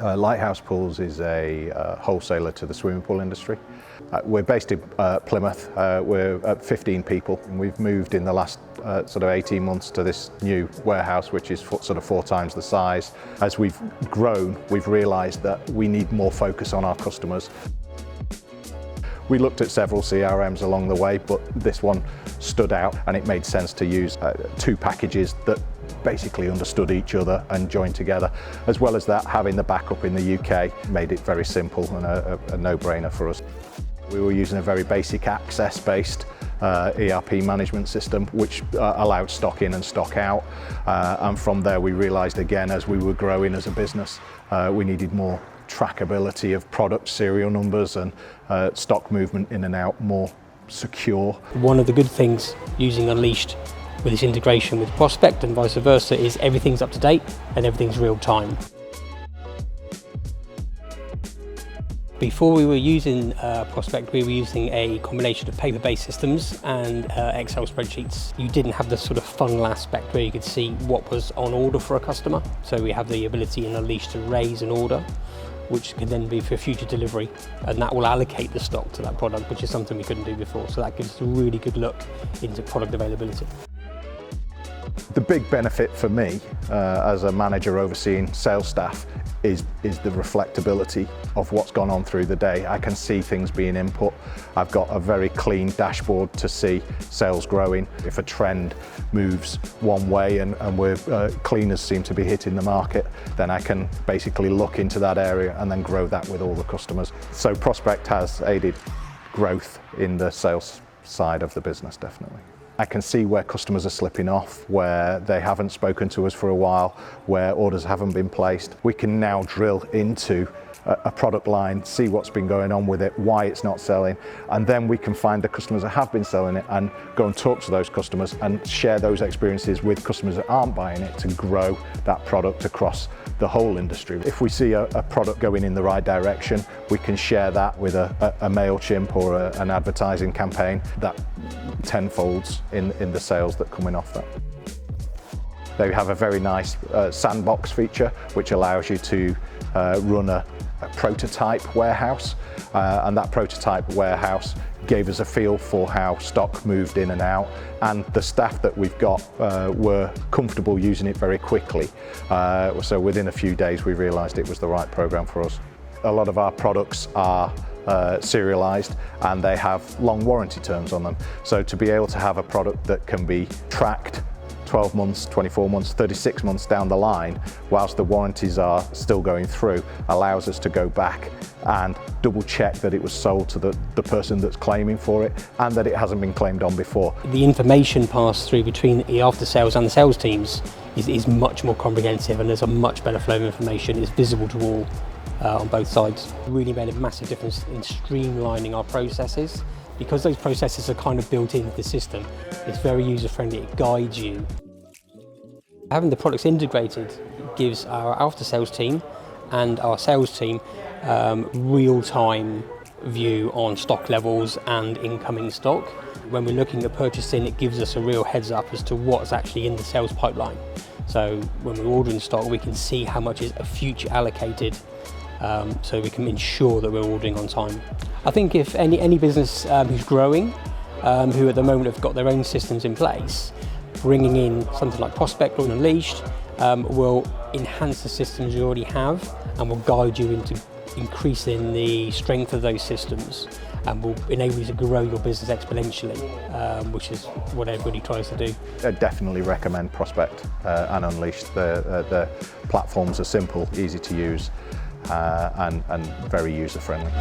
Lighthouse Pools is a wholesaler to the swimming pool industry. We're based in Plymouth. We're 15 people, and we've moved in the last sort of 18 months to this new warehouse, which is sort of 4 times the size. As we've grown, we've realised that we need more focus on our customers. We looked at several CRMs along the way, but this one stood out, and it made sense to use 2 packages that basically understood each other and joined together. As well as that, having the backup in the UK made it very simple and a no-brainer for us. We were using a very basic access-based ERP management system, which allowed stock in and stock out. And from there we realised again, as we were growing as a business, we needed more trackability of product serial numbers and stock movement in and out more secure. One of the good things using Unleashed with this integration with Prospect and vice versa is everything's up to date and everything's real time. Before we were using Prospect, we were using a combination of paper-based systems and Excel spreadsheets. You didn't have the sort of funnel aspect where you could see what was on order for a customer. So we have the ability in Unleashed to raise an order, which can then be for future delivery, and that will allocate the stock to that product, which is something we couldn't do before. So that gives us a really good look into product availability. The big benefit for me as a manager overseeing sales staff is the reflectability of what's gone on through the day. I can see things being input. I've got a very clean dashboard to see sales growing. If a trend moves one way and where cleaners seem to be hitting the market, then I can basically look into that area and then grow that with all the customers. So Prospect has aided growth in the sales side of the business, definitely. I can see where customers are slipping off, where they haven't spoken to us for a while, where orders haven't been placed. We can now drill into a product line, see what's been going on with it, why it's not selling, and then we can find the customers that have been selling it and go and talk to those customers and share those experiences with customers that aren't buying it to grow that product across the whole industry. If we see a product going in the right direction, we can share that with a MailChimp or an advertising campaign that tenfolds in the sales that coming off that. They have a very nice sandbox feature which allows you to run a prototype warehouse, and that prototype warehouse gave us a feel for how stock moved in and out, and the staff that we've got were comfortable using it very quickly. So within a few days we realised it was the right program for us. A lot of our products are serialized and they have long warranty terms on them. So to be able to have a product that can be tracked 12 months, 24 months, 36 months down the line, whilst the warranties are still going through, allows us to go back and double check that it was sold to the person that's claiming for it and that it hasn't been claimed on before. The information passed through between the after sales and the sales teams is much more comprehensive, and there's a much better flow of information. It's visible to all on both sides. It really made a massive difference in streamlining our processes. Because those processes are kind of built into the system, it's very user-friendly, it guides you. Having the products integrated gives our after-sales team and our sales team real-time view on stock levels and incoming stock. When we're looking at purchasing, it gives us a real heads up as to what's actually in the sales pipeline. So when we're ordering stock, we can see how much is a future allocated, so we can ensure that we're ordering on time. I think if any business who's growing, who at the moment have got their own systems in place, bringing in something like Prospect or Unleashed will enhance the systems you already have and will guide you into increasing the strength of those systems and will enable you to grow your business exponentially, which is what everybody tries to do. I definitely recommend Prospect and Unleashed. The platforms are simple, easy to use, and very user-friendly.